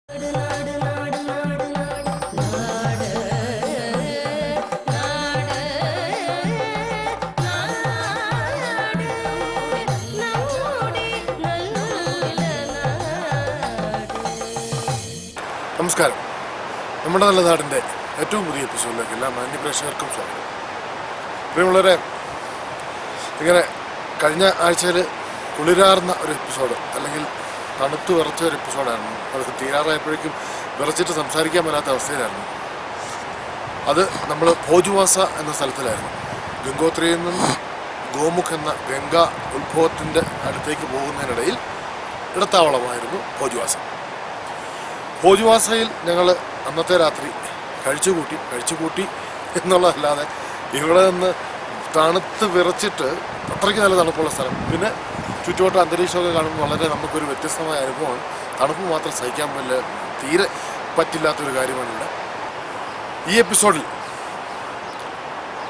നമസ്കാരം. നമ്മുടെ നല്ല നാടിൻ്റെ ഏറ്റവും പുതിയ എപ്പിസോഡിലേക്ക് എല്ലാ മാന്യപ്രേക്ഷകർക്കും സ്വാഗതം. പ്രിയമുള്ളവരെ, ഇങ്ങനെ കഴിഞ്ഞ ആഴ്ചയിൽ കുളിരാർന്ന ഒരു എപ്പിസോഡ്, അല്ലെങ്കിൽ തണുത്ത് വിറച്ച ഒരു എപ്പിസോഡായിരുന്നു. അത് തീരാറായപ്പോഴേക്കും വിറച്ചിട്ട് സംസാരിക്കാൻ പറ്റാത്ത അവസ്ഥയിലായിരുന്നു. അത് നമ്മൾ ഭോജ്വാസ എന്ന സ്ഥലത്തിലായിരുന്നു. ഗംഗോത്രിയിൽ നിന്നും ഗോമുഖ് എന്ന ഗംഗാ ഉത്ഭവത്തിൻ്റെ അടുത്തേക്ക് പോകുന്നതിനിടയിൽ ഇടത്താവളമായിരുന്നു ഭോജ്വാസ. ഭോജ്വാസയിൽ ഞങ്ങൾ അന്നത്തെ രാത്രി കഴിച്ചുകൂട്ടി എന്നുള്ളതല്ലാതെ ഇവിടെ നിന്ന് തണുത്ത് വിറച്ചിട്ട് അത്രയ്ക്ക് നല്ല തണുപ്പുള്ള സ്ഥലം, പിന്നെ ചുറ്റുവട്ടം അന്തരീക്ഷമൊക്കെ കാണുമ്പോൾ വളരെ നമുക്കൊരു വ്യത്യസ്തമായ അനുഭവമാണ്. തണുപ്പ് മാത്രം സഹിക്കാൻ തീരെ പറ്റില്ലാത്തൊരു കാര്യമാണ് ഇവിടെ. ഈ എപ്പിസോഡിൽ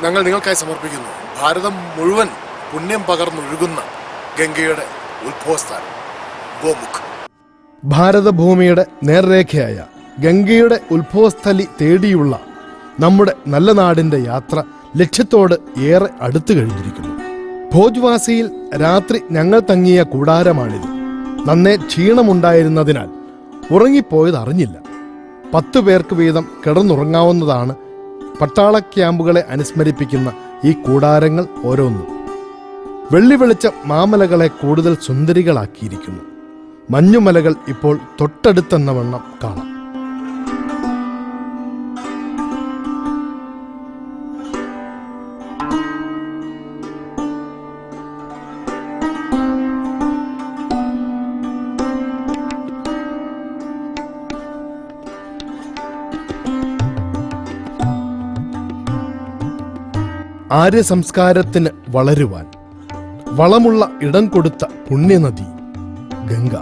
ഞങ്ങൾ നിങ്ങൾക്കായി സമർപ്പിക്കുന്നു ഭാരതം മുഴുവൻ പുണ്യം പകർന്നൊഴുകുന്ന ഗംഗയുടെ ഉത്ഭവസ്ഥാനം ഗോമുഖ്. ഭാരതഭൂമിയുടെ നേർരേഖയായ ഗംഗയുടെ ഉത്ഭവസ്ഥലി തേടിയുള്ള നമ്മുടെ നല്ല നാടിൻ്റെ യാത്ര ലക്ഷ്യത്തോട് ഏറെ അടുത്തു കഴിഞ്ഞിരിക്കുന്നു. ഭോജ്വാസിയിൽ രാത്രി ഞങ്ങൾ തങ്ങിയ കൂടാരമാണിത്. നന്നേ ക്ഷീണമുണ്ടായിരുന്നതിനാൽ ഉറങ്ങിപ്പോയത് അറിഞ്ഞില്ല. 10 പേർക്ക് വീതം കിടന്നുറങ്ങാവുന്നതാണ്. പട്ടാള ക്യാമ്പുകളെ അനുസ്മരിപ്പിക്കുന്ന ഈ കൂടാരങ്ങൾ ഓരോന്നും വെള്ളി വെളിച്ചം മാമലകളെ കൂടുതൽ സുന്ദരികളാക്കിയിരിക്കുന്നു. മഞ്ഞുമലകൾ ഇപ്പോൾ തൊട്ടടുത്തെന്ന വണ്ണം കാണാം. ആര്യ സംസ്കാരത്തിന് വളരുവാൻ വളമുള്ള ഇടം കൊടുത്ത പുണ്യനദി ഗംഗ.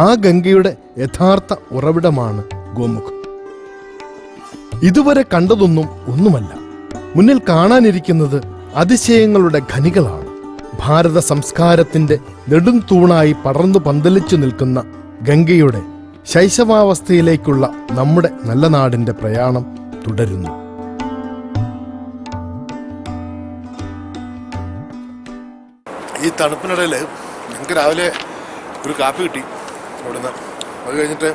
ആ ഗംഗയുടെ യഥാർത്ഥ ഉറവിടമാണ് ഗോമുഖ്. ഇതുവരെ കണ്ടതൊന്നും ഒന്നുമല്ല. മുന്നിൽ കാണാനിരിക്കുന്നത് അതിശയങ്ങളുടെ ഖനികളാണ്. ഭാരത സംസ്കാരത്തിന്റെ നെടും തൂണായി പടർന്നു പന്തലിച്ചു നിൽക്കുന്ന ഗംഗയുടെ ശൈശവാവസ്ഥയിലേക്കുള്ള നമ്മുടെ നല്ല നാടിന്റെ പ്രയാണം തുടരുന്നു. ഈ തണുപ്പിനിടയിൽ ഞങ്ങൾക്ക് രാവിലെ ഒരു കാപ്പി കിട്ടി അവിടുന്ന്. അത് കഴിഞ്ഞിട്ട്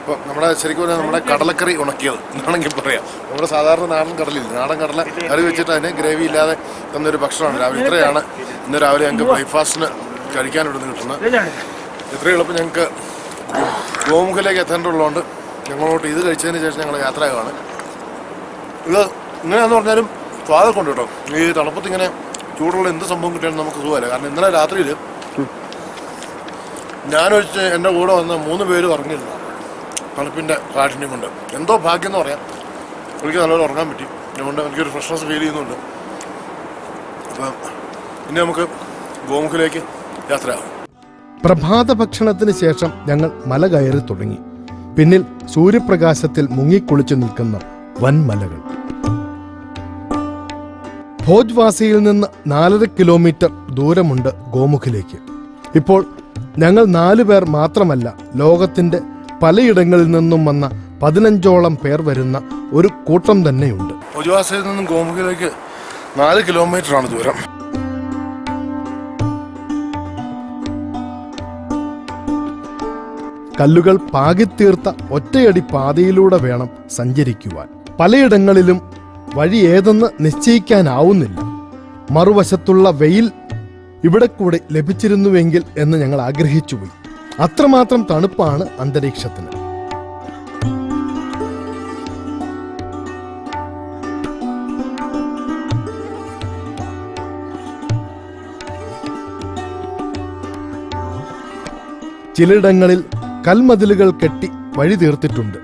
ഇപ്പോൾ നമ്മുടെ ശരിക്കും പറഞ്ഞാൽ നമ്മുടെ കടലക്കറി ഉണക്കിയത് എന്നാണെങ്കിൽ പറയാം. നമ്മുടെ സാധാരണ നാടൻ കടലില്ല, നാടൻ കടല കറി വെച്ചിട്ട് അതിന് ഗ്രേവി ഇല്ലാതെ തന്നൊരു ഭക്ഷണമാണ് രാവിലെ. ഇത്രയാണ് ഇന്ന് രാവിലെ ഞങ്ങൾക്ക് ബ്രേക്ക്ഫാസ്റ്റിന് കഴിക്കാൻ ഇവിടുന്ന് കിട്ടുന്നത്. ഇത്രയും എളുപ്പം ഞങ്ങൾക്ക് ഗോമുഖിലേക്ക് എത്തേണ്ടതുള്ളതുകൊണ്ട് ഞങ്ങളോട്ട് ഇത് കഴിച്ചതിന് ശേഷം ഞങ്ങൾ യാത്രയാകാണ്. ഇത് ഇങ്ങനെയാണെന്ന് പറഞ്ഞാലും സ്വാദം കൊണ്ട് കേട്ടോ. ഈ തണുപ്പത്ത് ഇങ്ങനെ ചൂടുള്ള എന്ത് സംഭവം കിട്ടിയാലും നമുക്ക് സുഖമല്ല. കാരണം ഇന്നലെ രാത്രിയിൽ ഞാനൊഴിച്ച് എൻ്റെ കൂടെ വന്ന 3 പേര് ഉറങ്ങിയിരുന്നു തണുപ്പിൻ്റെ കാഠിന്യം കൊണ്ട്. എന്തോ ഭാഗ്യം എന്ന് പറയാം, എനിക്ക് നല്ലപോലെ ഉറങ്ങാൻ പറ്റി. അതുകൊണ്ട് എനിക്കൊരു ഫ്രഷ്നസ് ഫീൽ ചെയ്യുന്നുണ്ട്. അപ്പം ഇനി നമുക്ക് ഗോമുഖിലേക്ക് യാത്രയാകും. പ്രഭാത ഭക്ഷണത്തിന് ശേഷം ഞങ്ങൾ മല കയറി തുടങ്ങി. പിന്നിൽ സൂര്യപ്രകാശത്തിൽ മുങ്ങിക്കുളിച്ചു നിൽക്കുന്ന വൻമലകൾ. ഭോജ്വാസിയിൽ നിന്ന് 4.5 കിലോമീറ്റർ ദൂരമുണ്ട് ഗോമുഖിലേക്ക്. ഇപ്പോൾ ഞങ്ങൾ 4 പേർ മാത്രമല്ല, ലോകത്തിന്റെ പലയിടങ്ങളിൽ നിന്നും വന്ന 15ഓളം പേർ വരുന്ന ഒരു കൂട്ടം തന്നെയുണ്ട്. ഭോജ്വാസിയിൽ നിന്നും ഗോമുഖിലേക്ക് 4 കിലോമീറ്ററാണ് ദൂരം. കല്ലുകൾ പാകിത്തീർത്ത ഒറ്റയടി പാതയിലൂടെ വേണം സഞ്ചരിക്കുവാൻ. പലയിടങ്ങളിലും വഴി ഏതെന്ന് നിശ്ചയിക്കാനാവുന്നില്ല. മറുവശത്തുള്ള വെയിൽ ഇവിടെ കൂടെ ലഭിച്ചിരുന്നുവെങ്കിൽ എന്ന് ഞങ്ങൾ ആഗ്രഹിച്ചുപോയി. അത്രമാത്രം തണുപ്പാണ് അന്തരീക്ഷത്തിന്. ചിലയിടങ്ങളിൽ കൽമതിലുകൾ കെട്ടി വഴി തീർത്തിട്ടുണ്ട്.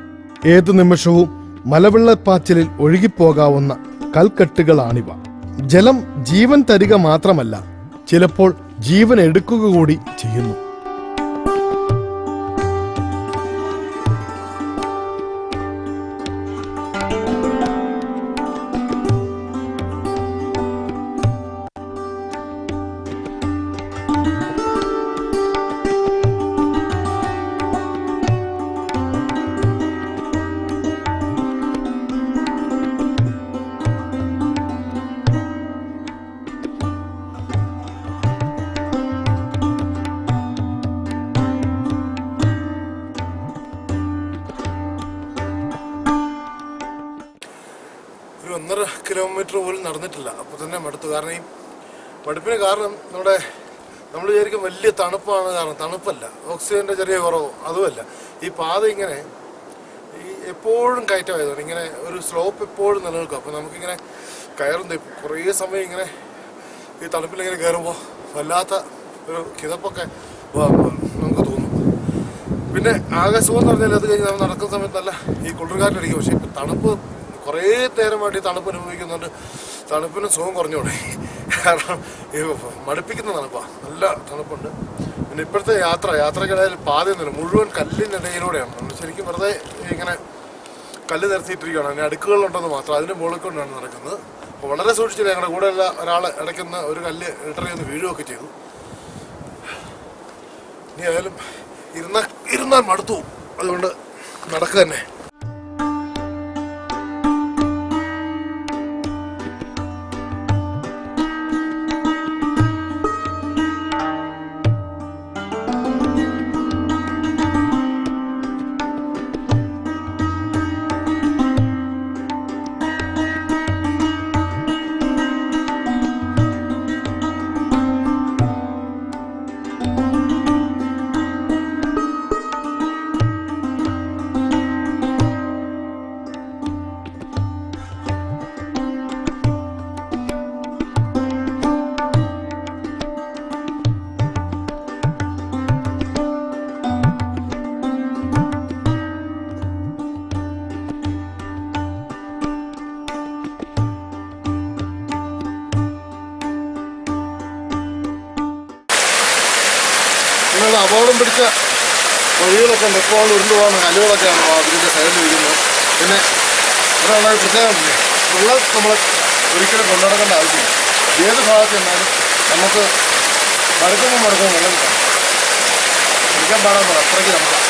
ഏതു നിമിഷവും മലവെള്ളപ്പാച്ചിലിൽ ഒഴുകിപ്പോകാവുന്ന കൽക്കെട്ടുകളാണിവ. ജലം ജീവൻ തരിക മാത്രമല്ല, ചിലപ്പോൾ ജീവൻ എടുക്കുക കൂടി ചെയ്യുന്നു. 1.5 കിലോമീറ്റർ പോലും നടന്നിട്ടില്ല. അപ്പോൾ തന്നെ മടുത്തു. കാരണം ഈ മടുപ്പിന് കാരണം നമ്മൾ വിചാരിക്കും വലിയ തണുപ്പാണ്. കാരണം തണുപ്പല്ല, ഓക്സിജൻ്റെ ചെറിയ കുറവോ അതുമല്ല. ഈ പാത ഇങ്ങനെ എപ്പോഴും കയറ്റമായതുകൊണ്ട് ഇങ്ങനെ ഒരു സ്ലോപ്പ് എപ്പോഴും നിലനിൽക്കും. അപ്പോൾ നമുക്കിങ്ങനെ കയറും കുറേ സമയം ഇങ്ങനെ ഈ തണുപ്പിലിങ്ങനെ കയറുമ്പോൾ വല്ലാത്ത ഒരു കിതപ്പൊക്കെ നമുക്ക് തോന്നും. പിന്നെ ആകെ സുഖം എന്ന് പറഞ്ഞാൽ അത് കഴിഞ്ഞ് നമ്മൾ നടക്കുന്ന സമയത്തല്ല ഈ കുളിർകാറ്റടിക്കും. പക്ഷേ ഇപ്പം തണുപ്പ് കുറേ നേരമായിട്ട് ഈ തണുപ്പ് അനുഭവിക്കുന്നുണ്ട്. തണുപ്പിന് സുഖം കുറഞ്ഞോടെ. കാരണം ഈ മടുപ്പിക്കുന്ന തണുപ്പാണ്, നല്ല തണുപ്പുണ്ട്. പിന്നെ ഇപ്പോഴത്തെ യാത്രക്കിടയിൽ പാതയൊന്നുമില്ല, മുഴുവൻ കല്ലിനിടയിലൂടെയാണ്. നമ്മൾ ശരിക്കും വെറുതെ ഇങ്ങനെ കല്ല് നിരത്തിയിട്ടിരിക്കുകയാണ്. അതിന് അടുക്കുകളുണ്ടെന്ന് മാത്രം, അതിന് മുകളിൽ കൊണ്ടാണ് നടക്കുന്നത്. അപ്പോൾ വളരെ സൂക്ഷിച്ചില്ല. ഞങ്ങളുടെ കൂടെ ഉള്ള ഒരാൾ ഇടയ്ക്കുന്ന ഒരു കല്ല് ഇടറി ഒന്ന് വീഴുകയൊക്കെ ചെയ്തു. ഇനി ആയാലും ഇരുന്നാൽ മടുത്തു, അതുകൊണ്ട് നടക്കുക തന്നെ. ഇങ്ങനെയുള്ള അപകടം പിടിച്ച വഴികളൊക്കെ ഉണ്ട്. എപ്പോൾ ഉരുണ്ടു പോകുന്ന കല്ലുകളൊക്കെയാണ് അതിൻ്റെ സൈഡിൽ ഇരിക്കുന്നത്. പിന്നെ ഒരാളെ പ്രത്യേകമില്ലേ, വെള്ളം നമ്മൾ ഒരിക്കലും കൊണ്ടുനടക്കേണ്ട ആവശ്യമില്ല. ഏത് ഭാഗത്ത് ചെന്നാലും നമുക്ക് മടുക്കുമ്പോൾ വെള്ളം കിട്ടാം. കുടിക്കാൻ പാടാൻ അത്രയ്ക്ക് നമുക്ക്.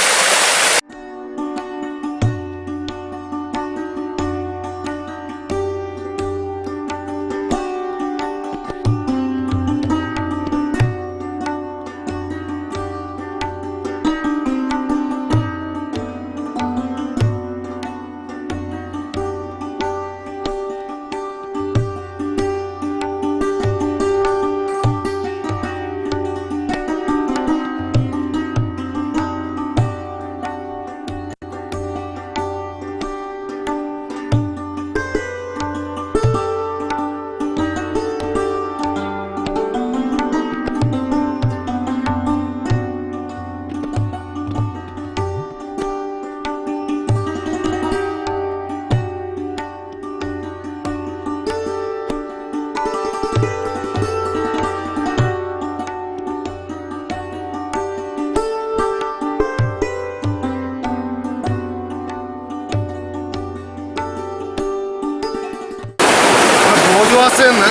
ഭോജുവാസയെന്ന്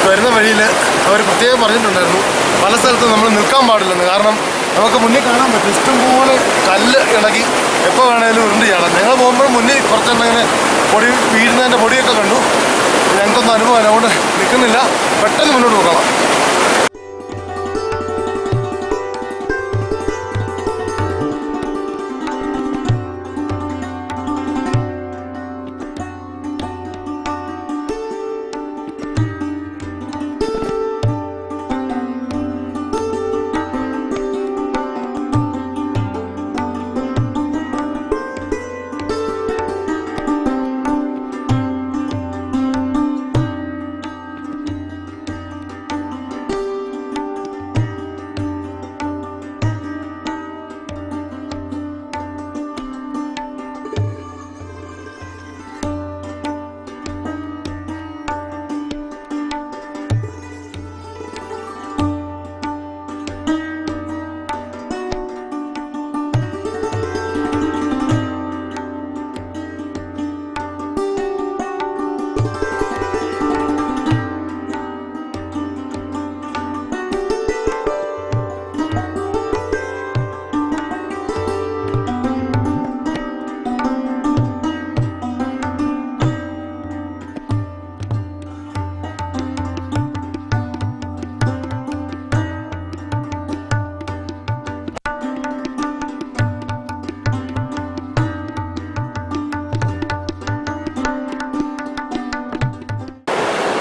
വരുന്ന വഴിയിൽ അവർ പ്രത്യേകം പറഞ്ഞിട്ടുണ്ടായിരുന്നു പല സ്ഥലത്തും നമ്മൾ നിൽക്കാൻ പാടില്ലെന്ന്. കാരണം നമുക്ക് മുന്നിൽ കാണാൻ പറ്റും ഇഷ്ടംപോലെ കല്ല് ഇളകി എപ്പോൾ വേണേലും ഉരുണ്ട് ചാടാം. ഞങ്ങൾ പോകുമ്പോൾ മുന്നിൽ കുറച്ചെണ്ണം ഇങ്ങനെ പൊടി വീഴുന്നതിൻ്റെ പൊടിയൊക്കെ കണ്ടു. ഞങ്ങൾക്കൊന്നും അനുഭവം അതുകൊണ്ട് നിൽക്കുന്നില്ല, പെട്ടെന്ന് മുന്നോട്ട് പോകണം.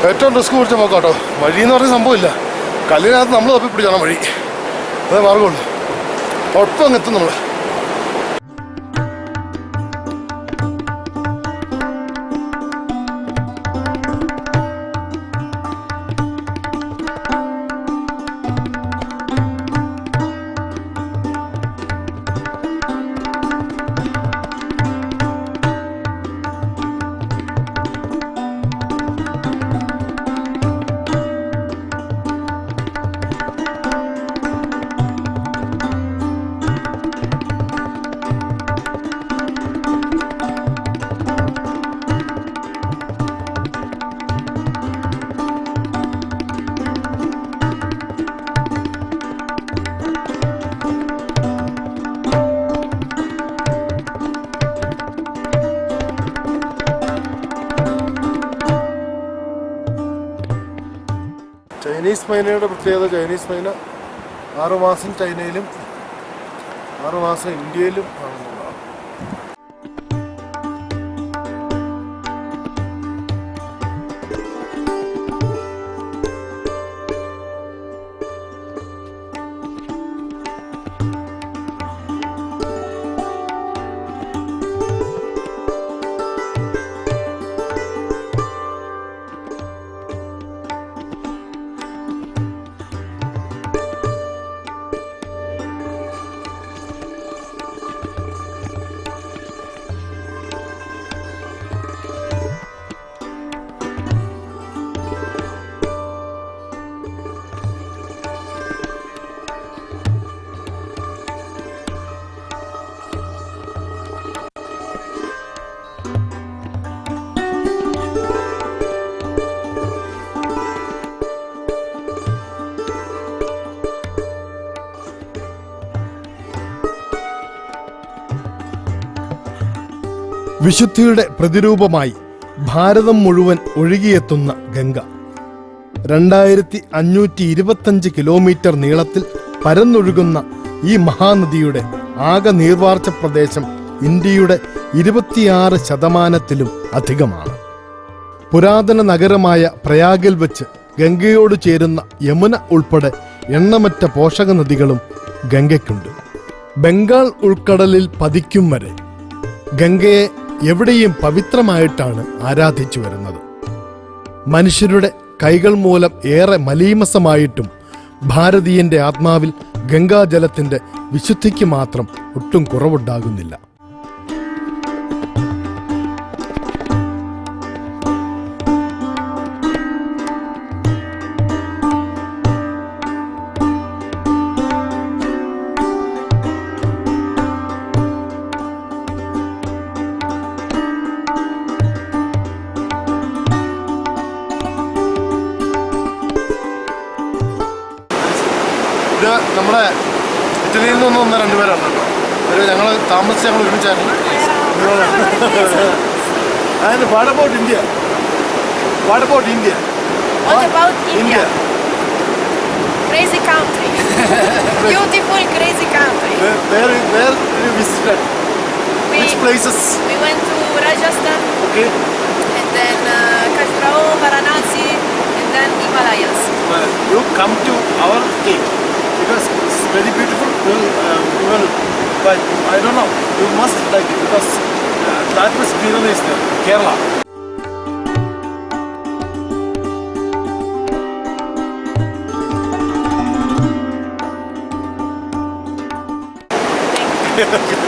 ഏറ്റവും റിസ്ക് പിടിച്ച പോക്കാട്ടോ. വഴി എന്ന് പറഞ്ഞ സംഭവമില്ല, കല്ലിനകത്ത് നമ്മൾ തപ്പി പിടിക്കണം വഴി, അതേ മാർഗമുള്ളൂ. ഒപ്പം അങ്ങ് എത്തും നമ്മൾ. ചൈനീസ് മൈനയുടെ പ്രത്യേകത, ചൈനീസ് മൈന 6 മാസം ചൈനയിലും 6 മാസം ഇന്ത്യയിലും ആണെന്നുള്ളതാണ്. വിശുദ്ധിയുടെ പ്രതിരൂപമായി ഭാരതം മുഴുവൻ ഒഴുകിയെത്തുന്ന ഗംഗ 2525 കിലോമീറ്റർ നീളത്തിൽ പരന്നൊഴുകുന്ന ഈ മഹാനദിയുടെ ആകെ നീർവാർച്ച പ്രദേശം ഇന്ത്യയുടെ 26% അധികമാണ്. പുരാതന നഗരമായ പ്രയാഗിൽ വെച്ച് ഗംഗയോട് ചേരുന്ന യമുന ഉൾപ്പെടെ എണ്ണമറ്റ പോഷക നദികളും ഗംഗയ്ക്കുണ്ട്. ബംഗാൾ ഉൾക്കടലിൽ പതിക്കും വരെ ഗംഗയെ എവിടെയും പവിത്രമായിട്ടാണ് ആരാധിച്ചു വരുന്നത്. മനുഷ്യരുടെ കൈകൾ മൂലം ഏറെ മലീമസമായിട്ടും ഭാരതീയന്റെ ആത്മാവിൽ ഗംഗാജലത്തിന്റെ വിശുദ്ധിക്ക് മാത്രം ഒട്ടും കുറവുണ്ടാകുന്നില്ല. ഇത് നമ്മുടെ ഇറ്റലിയിൽ നിന്ന് വന്ന 2 പേരാണ് കേട്ടോ. ഞങ്ങൾ താമസിച്ച് ഞങ്ങൾ ഒരുമിച്ചായിരുന്നു. And what about India? What about India? What about India? Crazy country. Beautiful crazy country. Where you visited? Which places? We went to Rajasthan. Okay. And then Khajuraho, Varanasi, and then Himalayas. You come to our state because it's very beautiful. But I don't know. You must like it because that was greenery is there. Kerala.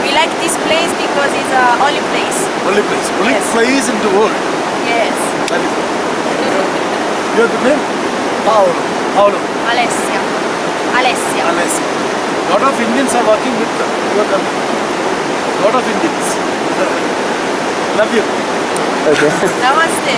We like this place because it's the only place. Only place. Only Yes. place in the world. Yes. That is. Your good name? Paolo. Alessia. Alessia. Alessia. Lot of Indians are working with your company. Lot of Indians. Love you. Namaste.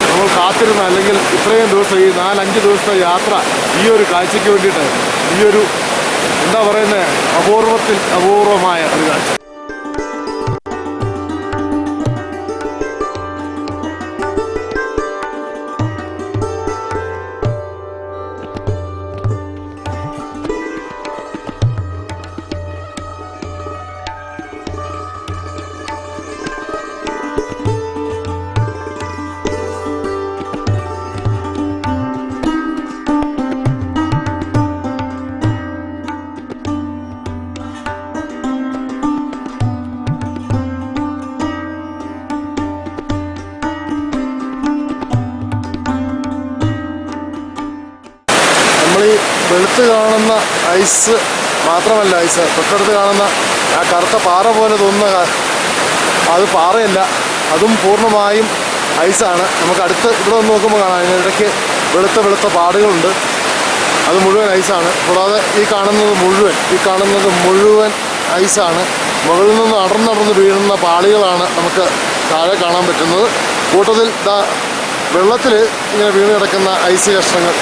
നമ്മൾ കാത്തിരുന്ന അല്ലെങ്കിൽ ഇത്രയും ദിവസം ഈ 4-5 ദിവസത്തെ യാത്ര ഈ ഒരു കാഴ്ചയ്ക്ക് വേണ്ടിയിട്ടായിരുന്നു. ഈ ഒരു എന്താ പറയുന്നത്, അപൂർവത്തിൽ അപൂർവമായ ഒരു കാഴ്ച. തൊട്ടടുത്ത് കാണുന്ന ഐസ് മാത്രമല്ല, തൊട്ടടുത്ത് കാണുന്ന ആ കറുത്ത പാറ പോലെ തോന്നുന്ന അത് പാറയല്ല, അതും പൂർണ്ണമായും ഐസാണ്. നമുക്ക് അടുത്ത് ഇവിടെ ഒന്ന് നോക്കുമ്പോൾ കാണാം, ഇതിനിടയ്ക്ക് വെളുത്ത പാടുകളുണ്ട്. അത് മുഴുവൻ ഐസാണ്. കൂടാതെ ഈ കാണുന്നത് മുഴുവൻ ഐസാണ്. മുകളിൽ നിന്ന് അടർന്നടർന്ന് വീഴുന്ന പാളികളാണ് നമുക്ക് താഴെ കാണാൻ പറ്റുന്നത്. കൂട്ടത്തിൽ വെള്ളത്തിൽ ഇങ്ങനെ വീണ് കിടക്കുന്ന ഐസ് കഷ്ണങ്ങൾ.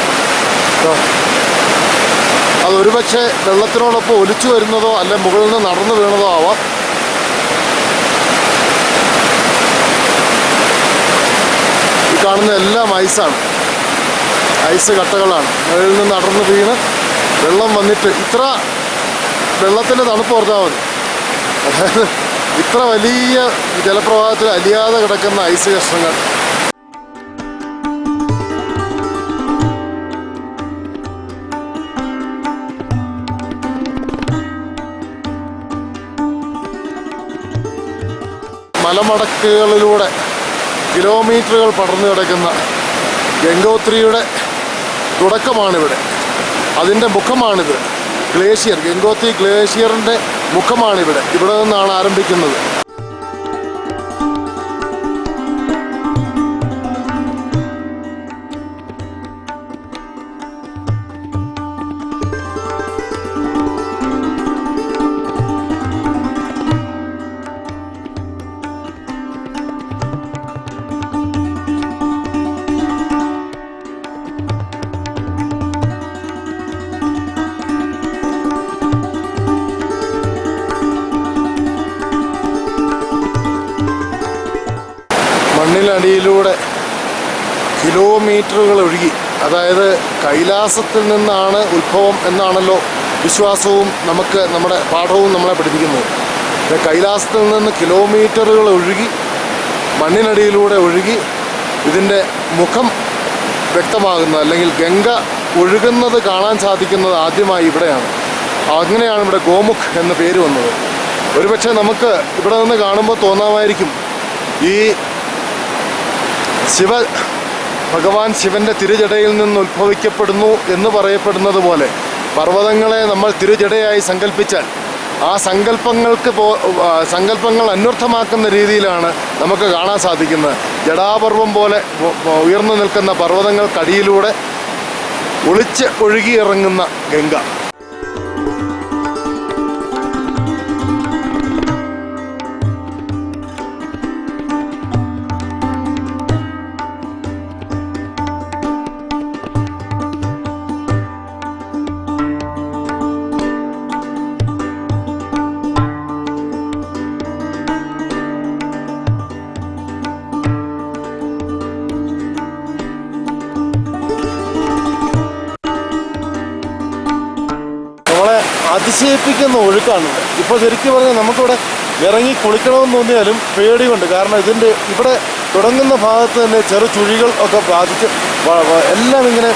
അതൊരുപക്ഷെ വെള്ളത്തിനോടൊപ്പം ഒലിച്ചു വരുന്നതോ അല്ലെ മുകളിൽ നിന്ന് നടന്നു വീണതോ ആവാം. ഈ കാണുന്ന എല്ലാം ഐസാണ്, ഐസ് കട്ടകളാണ്. മുകളിൽ നിന്ന് അടർന്ന് വീണ് വെള്ളം വന്നിട്ട് ഇത്ര വെള്ളത്തിൻ്റെ തണുപ്പ് ഓർത്താൽ മതി. അതായത് ഇത്ര വലിയ ജലപ്രവാഹത്തിൽ അലിയാതെ കിടക്കുന്ന ഐസ് കഷ്ണങ്ങൾ. മലമടക്കുകളിലൂടെ കിലോമീറ്ററുകൾ പടർന്നു കിടക്കുന്ന ഗംഗോത്രിയുടെ തുടക്കമാണിവിടെ. അതിൻ്റെ മുഖമാണിത്. ഗ്ലേഷ്യർ, ഗംഗോത്രി ഗ്ലേഷ്യറിൻ്റെ മുഖമാണിവിടെ. ഇവിടെ നിന്നാണ് ആരംഭിക്കുന്നത്. മണ്ണിനടിയിലൂടെ കിലോമീറ്ററുകൾ ഒഴുകി, അതായത് കൈലാസത്തിൽ നിന്നാണ് ഉത്ഭവം എന്നാണല്ലോ വിശ്വാസവും നമ്മുടെ പാഠവും നമ്മളെ പഠിപ്പിക്കുന്നത്. കൈലാസത്തിൽ നിന്ന് കിലോമീറ്ററുകൾ ഒഴുകി മണ്ണിനടിയിലൂടെ ഒഴുകി ഇതിൻ്റെ മുഖം വ്യക്തമാകുന്നത്, അല്ലെങ്കിൽ ഗംഗ ഒഴുകുന്നത് കാണാൻ സാധിക്കുന്നത് ആദ്യമായി ഇവിടെയാണ്. അങ്ങനെയാണ് ഇവിടെ ഗോമുഖ് എന്ന പേര് വന്നത്. ഒരുപക്ഷെ നമുക്ക് ഇവിടെ നിന്ന് കാണുമ്പോൾ തോന്നാമായിരിക്കും ഈ ഭഗവാൻ ശിവന്റെ തിരുജടയിൽ നിന്ന് ഉത്ഭവിക്കപ്പെടുന്നു എന്ന് പറയപ്പെടുന്നത് പോലെ പർവ്വതങ്ങളെ നമ്മൾ തിരുജടയായി സങ്കല്പിച്ചാൽ ആ സങ്കല്പങ്ങൾ അന്വർത്ഥമാക്കുന്ന രീതിയിലാണ് നമുക്ക് കാണാൻ സാധിക്കുന്നത്. ജടാപർവം പോലെ ഉയർന്നു നിൽക്കുന്ന പർവ്വതങ്ങൾക്കടിയിലൂടെ ഒളിച്ച് ഒഴുകിയിറങ്ങുന്ന ഗംഗ. അതിശയിപ്പിക്കുന്ന ഒഴുക്കാണ്. ഇപ്പോൾ ശരിക്കും പറഞ്ഞാൽ നമുക്കിവിടെ ഇറങ്ങി കുളിക്കണമെന്ന് തോന്നിയാലും പേടിയുണ്ട്. കാരണം ഇവിടെ തുടങ്ങുന്ന ഭാഗത്ത് തന്നെ ചെറു ചുഴികൾ ഒക്കെ ബാധിച്ച് എല്ലാം ഇങ്ങനെ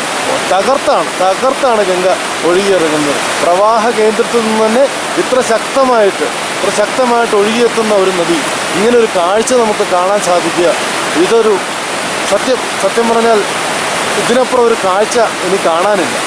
തകർത്താണ് ഗംഗ ഒഴുകിയിറങ്ങുന്നത്. പ്രവാഹ കേന്ദ്രത്തിൽ നിന്ന് തന്നെ ഇത്ര ശക്തമായിട്ട് ഒഴുകിയെത്തുന്ന ഒരു നദി, ഇങ്ങനൊരു കാഴ്ച നമുക്ക് കാണാൻ സാധിക്കുക. ഇതൊരു സത്യം പറഞ്ഞാൽ ഇതിനപ്പുറം ഒരു കാഴ്ച ഇനി കാണാനില്ല.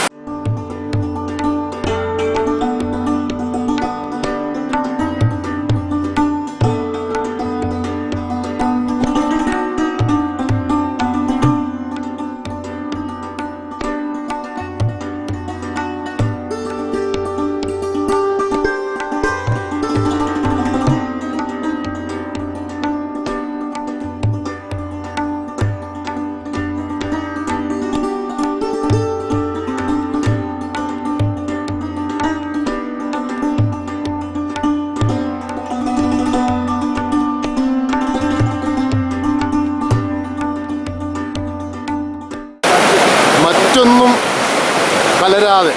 മറ്റൊന്നും കലരാതെ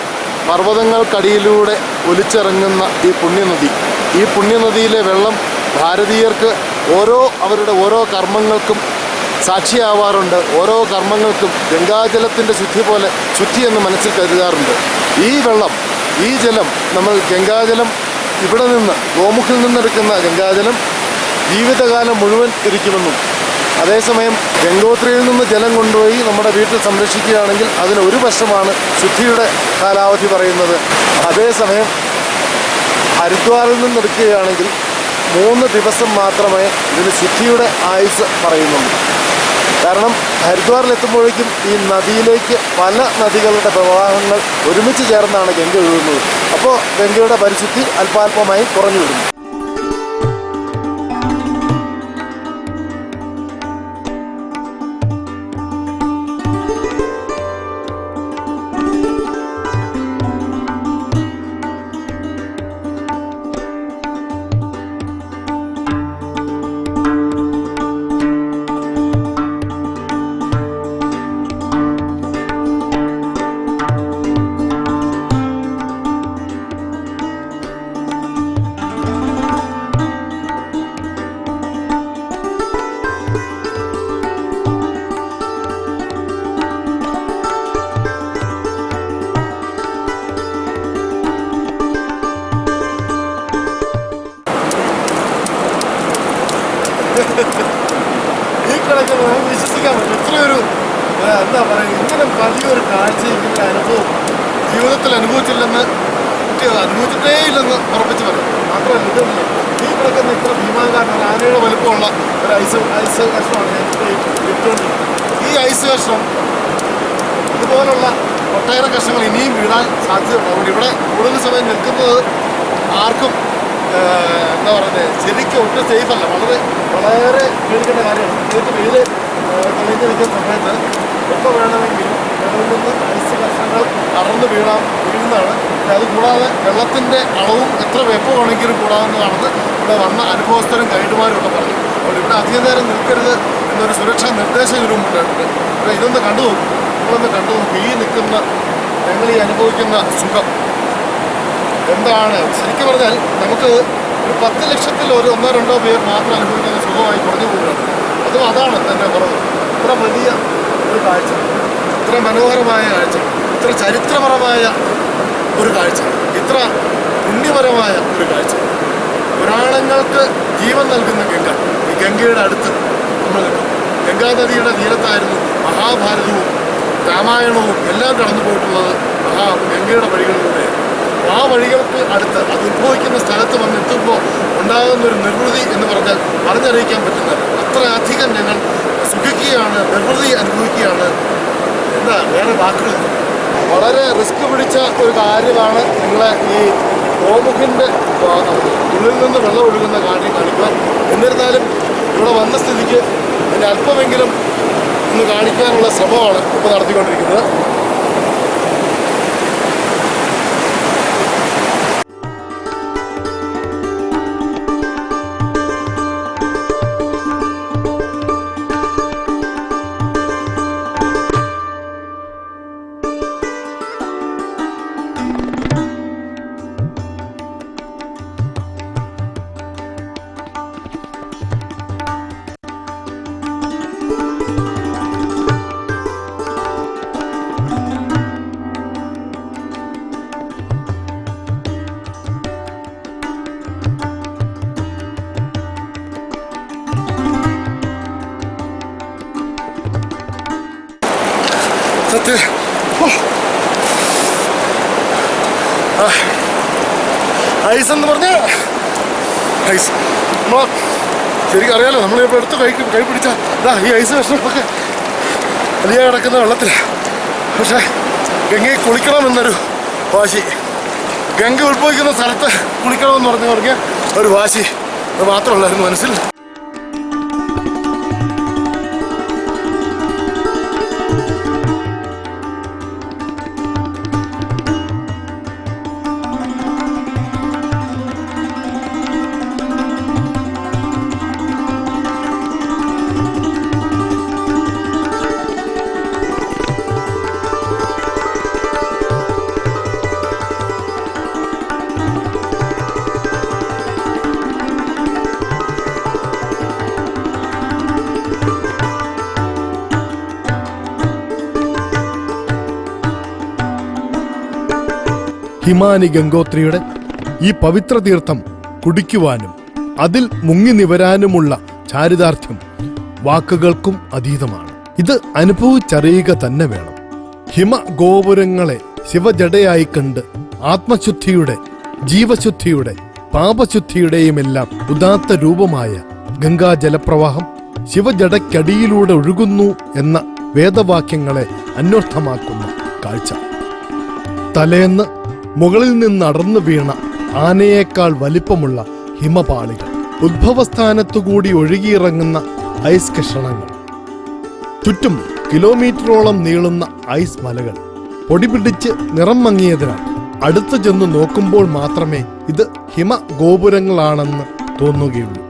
പർവ്വതങ്ങൾക്കടിയിലൂടെ ഒലിച്ചിറങ്ങുന്ന ഈ പുണ്യനദിയിലെ വെള്ളം ഭാരതീയർക്ക് അവരുടെ ഓരോ കർമ്മങ്ങൾക്കും സാക്ഷിയാവാറുണ്ട്. ഓരോ കർമ്മങ്ങൾക്കും ഗംഗാജലത്തിൻ്റെ ശുദ്ധി എന്ന് മനസ്സിൽ കരുതാറുണ്ട്. ഈ ജലം നമ്മൾ ഗംഗാജലം ഇവിടെ നിന്ന് ഗോമുഖിൽ നിന്നെടുക്കുന്ന ഗംഗാജലം ജീവിതകാലം മുഴുവൻ ഇരിക്കുമെന്നും അതേസമയം ഗംഗോത്രിയിൽ നിന്ന് ജലം കൊണ്ടുപോയി നമ്മുടെ വീട്ടിൽ സംരക്ഷിക്കുകയാണെങ്കിൽ അതിന് ഒരു വർഷമാണ് ശുദ്ധിയുടെ കാലാവധി പറയുന്നത്. അതേസമയം ഹരിദ്വാറിൽ നിന്ന് എടുക്കുകയാണെങ്കിൽ 3 ദിവസം മാത്രമേ ഇതിന് ശുദ്ധിയുടെ ആയുസ് പറയുന്നുള്ളൂ. കാരണം ഹരിദ്വാറിലെത്തുമ്പോഴേക്കും ഈ നദിയിലേക്ക് പല നദികളുടെ പ്രവാഹങ്ങൾ ഒരുമിച്ച് ചേർന്നാണ് ഗംഗ ഒഴുകുന്നത്. അപ്പോൾ ഗംഗയുടെ പരിശുദ്ധി അല്പാൽപമായി കുറഞ്ഞു വരുന്നു. ഈ കിടക്കുന്നത് നമുക്ക് വിശ്വസിക്കാൻ പറ്റും. ഇത്രയൊരു എന്താ പറയുക, ഇങ്ങനെ വലിയൊരു കാഴ്ച ഇങ്ങനെ അനുഭവം ജീവിതത്തിൽ അനുഭവിച്ചിട്ടേ ഇല്ലെന്ന് ഉറപ്പിച്ച് പറയും. മാത്രമല്ല ഇതുണ്ട്, ഈ കിടക്കുന്ന ഇത്ര ഭീമാകാരൻ ആനയുടെ വലുപ്പമുള്ള ഒരു ഐസ് കഷ്ണമാണ് ഞാൻ ഇട്ടുകൊണ്ടിരിക്കുന്നത്. ഈ ഐസ് കഷ്ണം ഇതുപോലുള്ള ഒട്ടേറെ കഷ്ണങ്ങൾ ഇനിയും വീഴാൻ സാധ്യതയുണ്ട്. അതുകൊണ്ട് ഇവിടെ കൂടുതൽ സമയം നിൽക്കുന്നത് ആർക്കും എന്താ പറയുന്നത്, ശരിക്കും ഒട്ടും സേഫല്ല. വളരെ പേടിക്കേണ്ട കാര്യമാണ്. പ്രത്യേകിച്ച് വെയിൽ തെളിഞ്ഞ് നിൽക്കുന്ന സമയത്ത് എപ്പോൾ വേണമെങ്കിലും വെള്ളത്തിൽ നിന്ന് ഐസ് കഷ്ണങ്ങൾ അറന്ന് വീഴുന്നതാണ്. അതുകൂടാതെ വെള്ളത്തിൻ്റെ അളവും എത്ര വെപ്പം വേണമെങ്കിലും കൂടാവുന്നതാണെന്ന് ഇവിടെ വന്ന അനുഭവസ്ഥരും ഗൈഡുമാരും ഒക്കെ പറഞ്ഞു. അതുകൊണ്ട് ഇവിടെ അധികം നേരം നിൽക്കരുത് എന്നൊരു സുരക്ഷാ നിർദ്ദേശം ഇതിലുമുണ്ടായിട്ടുണ്ട്. ഇവിടെ ഇതൊന്ന് കണ്ടു നോക്കും, നിങ്ങളൊന്ന് കണ്ടു നോക്കും. ഈ നിൽക്കുന്ന ഞങ്ങൾ ഈ അനുഭവിക്കുന്ന സുഖം എന്താണ്. ശരിക്കും പറഞ്ഞാൽ നമുക്ക് ഒരു 10 ലക്ഷത്തിൽ ഒരു 1-2 പേർ മാത്രം അനുഭവിക്കുന്ന സുഖമായി കുറഞ്ഞു പോവുകയാണ്. അതും അതാണ് എൻ്റെ കുറവ്. ഇത്ര വലിയ ഒരു കാഴ്ച, ഇത്ര മനോഹരമായ കാഴ്ച, ഇത്ര ചരിത്രപരമായ ഒരു കാഴ്ച, ഇത്ര പുണ്യപരമായ ഒരു കാഴ്ച, പുരാണങ്ങൾക്ക് ജീവൻ നൽകുന്ന ഗംഗ. ഈ ഗംഗയുടെ അടുത്ത് നമ്മൾ നിൽക്കും. ഗംഗാനദിയുടെ തീരത്തായിരുന്നു മഹാഭാരതവും രാമായണവും എല്ലാം കടന്നു പോയിട്ടുള്ളത് ഗംഗയുടെ വഴികളിലൂടെ. ആ വഴികൾക്ക് അടുത്ത് അത് ഉദ്ഭവിക്കുന്ന സ്ഥലത്ത് വന്നെത്തുമ്പോൾ ഉണ്ടാകുന്നൊരു നിർവൃതി എന്ന് പറഞ്ഞാൽ പറഞ്ഞറിയിക്കാൻ പറ്റുന്നില്ല. അത്രയധികം ഞങ്ങൾ സുഖിക്കുകയാണ്, നിർവൃതി അനുഭവിക്കുകയാണ്. എന്താ വേറെ വാക്കുകളില്ല. വളരെ റിസ്ക് പിടിച്ച ഒരു കാര്യമാണ് നിങ്ങളെ ഈ ഗോമുഖിൻ്റെ ഉള്ളിൽ നിന്ന് വെള്ളം ഒഴുകുന്ന കാര്യം കാണിക്കുക. എന്നിരുന്നാലും ഇവിടെ വന്ന സ്ഥിതിക്ക് അതിന് അല്പമെങ്കിലും ഒന്ന് കാണിക്കാനുള്ള ശ്രമമാണ് ഇപ്പോൾ നടത്തിക്കൊണ്ടിരിക്കുന്നത്. ഐസ് എന്ന് പറഞ്ഞ ഐസ് ശരിക്കും അറിയാലോ. നമ്മളിപ്പോൾ എടുത്ത് കൈ പിടിച്ചാൽ ഈ ഐസ് കഷ്ണങ്ങളൊക്കെ വലിയ കിടക്കുന്ന വെള്ളത്തിൽ. പക്ഷേ ഗംഗയിൽ കുളിക്കണമെന്നൊരു വാശി, ഗംഗ ഉത്ഭവിക്കുന്ന സ്ഥലത്ത് കുളിക്കണമെന്ന് പറഞ്ഞവർക്ക് ഒരു വാശി അത് മാത്രമല്ലായിരുന്നു മനസ്സിൽ. ഹിമാനി ഗംഗോത്രിയുടെ ഈ പവിത്ര തീർത്ഥം കുടിക്കുവാനും അതിൽ മുങ്ങി നിവരാനുമുള്ള ചാരിതാർത്ഥ്യം വാക്കുകൾക്കും അതീതമാണ്. ഇത് അനുഭവിച്ചറിയുക തന്നെ വേണം. ഹിമഗോപുരങ്ങളെ ശിവജടയായി കണ്ട് ആത്മശുദ്ധിയുടെ, ജീവശുദ്ധിയുടെ, പാപശുദ്ധിയുടെയുമെല്ലാം ഉദാത്ത രൂപമായ ഗംഗാജലപ്രവാഹം ശിവജടയ്ക്കടിയിലൂടെ ഒഴുകുന്നു എന്ന വേദവാക്യങ്ങളെ അന്വർത്ഥമാക്കുന്ന കാഴ്ച. തലേന്ന് മുകളിൽ നിന്ന് അടർന്നു വീണ ആനയേക്കാൾ വലിപ്പമുള്ള ഹിമപാളികൾ, ഉദ്ഭവസ്ഥാനത്തുകൂടി ഒഴുകിയിറങ്ങുന്ന ഐസ് കഷണങ്ങൾ, ചുറ്റും കിലോമീറ്ററോളം നീളുന്ന ഐസ് മലകൾ പൊടിപിടിച്ച് നിറം മങ്ങിയതിനാൽ അടുത്തു ചെന്ന് നോക്കുമ്പോൾ മാത്രമേ ഇത് ഹിമഗോപുരങ്ങളാണെന്ന് തോന്നുകയുള്ളൂ.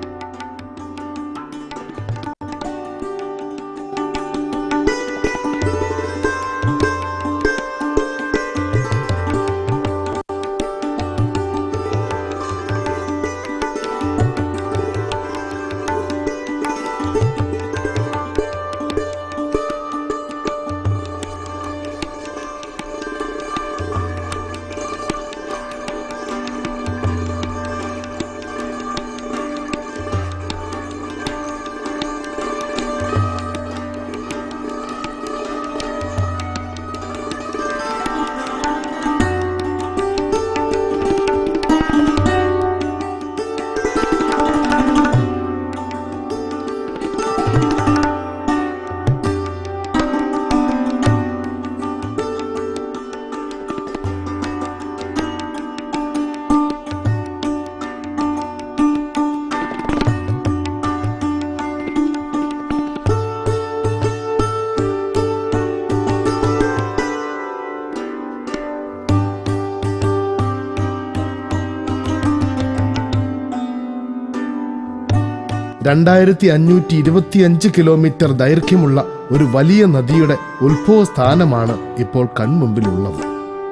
(2525 കിലോമീറ്റർ ദൈർഘ്യമുള്ള ഒരു വലിയ നദിയുടെ ഉത്ഭവസ്ഥാനമാണ് ഇപ്പോൾ കൺമുമ്പിലുള്ളത്.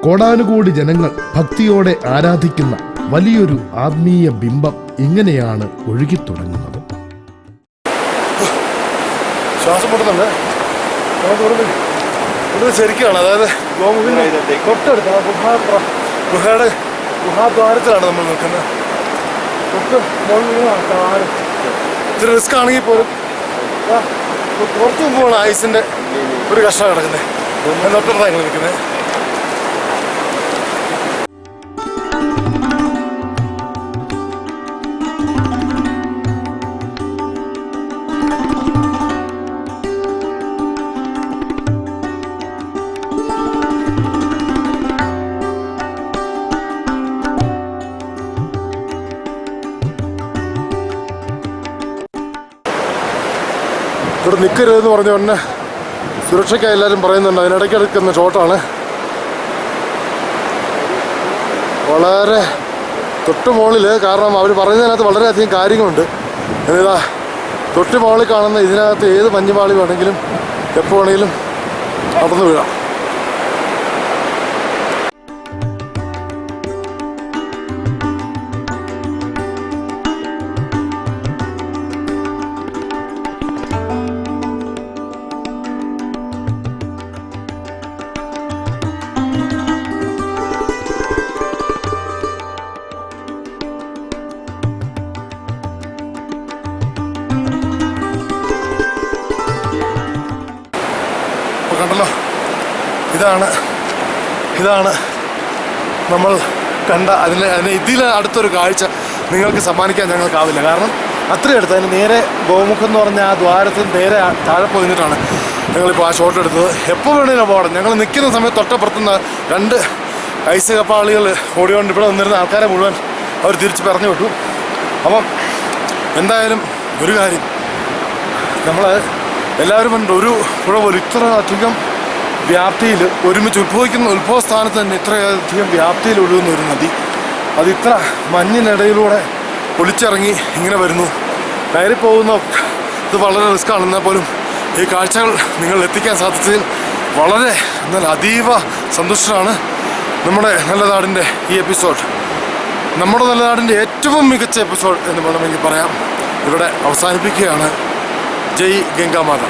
കോടാനുകോടി ജനങ്ങൾ ഭക്തിയോടെ ആരാധിക്കുന്ന വലിയൊരു ആത്മീയ ബിംബം ഇങ്ങനെയാണ് ഒഴുകിത്തുടങ്ങുന്നത്. ശ്വാസം മുട്ടുന്നുണ്ട്. ഇത് ശരിക്കാണ്, അതായത് ഗോമുഖിന്റെ തൊട്ടടുത്ത് ഗുഹയുടെ ഗുഹാദ്വാരത്തിലാണ് നമ്മൾ നിൽക്കുന്നത്. തൊട്ട് ഇത്തിരി റിസ്ക് ആണെങ്കിൽ പോലും പുറത്തു മുമ്പാണ് ഐസിന്റെ ഒരു കഷ്ണം കിടക്കുന്നത്. തൊട്ടടുത്താണ് ഞങ്ങൾ നിൽക്കുന്നത്. ഇവിടെ നിൽക്കരുതെന്ന് പറഞ്ഞ ഉടനെ സുരക്ഷയ്ക്കായി എല്ലാവരും പറയുന്നുണ്ട്. അതിനിടയ്ക്ക് എടുക്കുന്ന ഷോട്ടാണ്. വളരെ തൊട്ട് മുകളിൽ, കാരണം അവർ പറയുന്നതിനകത്ത് വളരെയധികം കാര്യങ്ങളുണ്ട്. എന്നിതാ തൊട്ട് മുകളിൽ കാണുന്ന ഇതിനകത്ത് ഏത് മഞ്ഞുപാളി വേണമെങ്കിലും എപ്പോൾ വേണമെങ്കിലും നടന്നു വീഴാം. കണ്ടല്ലോ, ഇതാണ് നമ്മൾ കണ്ട അതിന് ഇതിൽ അടുത്തൊരു കാഴ്ച നിങ്ങൾക്ക് സമ്മാനിക്കാൻ ഞങ്ങൾക്കാവില്ല. കാരണം അത്രയും അടുത്ത്, അതിന് നേരെ ഗോമുഖം എന്ന് പറഞ്ഞ ആ ദ്വാരത്തിന് നേരെ താഴെ പോയിട്ടാണ് ഞങ്ങളിപ്പോൾ ആ ഷോട്ട് എടുത്തത്. എപ്പോൾ വേണമെങ്കിലും അപകടം. ഞങ്ങൾ നിൽക്കുന്ന സമയത്ത് തൊട്ടപ്പുറത്തുനിന്ന് 2 ഐസ് കപ്പാളികൾ ഓടിക്കൊണ്ട് ഇവിടെ വന്നിരുന്ന ആൾക്കാരെ മുഴുവൻ അവർ തിരിച്ച് പറഞ്ഞു വിട്ടു. അപ്പം എന്തായാലും ഒരു കാര്യം, നമ്മൾ എല്ലാവരും ഉണ്ട്, ഒരു പുഴ പോലും ഇത്ര അധികം വ്യാപ്തിയിൽ ഒരുമിച്ച് ഉത്ഭവസ്ഥാനത്ത് തന്നെ ഇത്രയധികം വ്യാപ്തിയിൽ ഒഴുകുന്ന ഒരു നദി, അത് ഇത്ര മഞ്ഞിനിടയിലൂടെ ഒളിച്ചിറങ്ങി ഇങ്ങനെ വരുന്നു. കയറിപ്പോകുന്ന ഇത് വളരെ റിസ്ക്കാണ്. എന്നാൽ പോലും ഈ കാഴ്ചകൾ നിങ്ങൾ എത്തിക്കാൻ സാധിച്ചതിൽ വളരെ എന്നാൽ അതീവ സന്തുഷ്ടനാണ്. നമ്മുടെ നല്ല നാടിൻ്റെ ഈ എപ്പിസോഡ്, നമ്മുടെ നല്ല നാടിൻ്റെ ഏറ്റവും മികച്ച എപ്പിസോഡ് എന്ന് വേണമെങ്കിൽ പറയാം, ഇവിടെ അവസാനിപ്പിക്കുകയാണ്. ജയ് ഗംഗാമാത.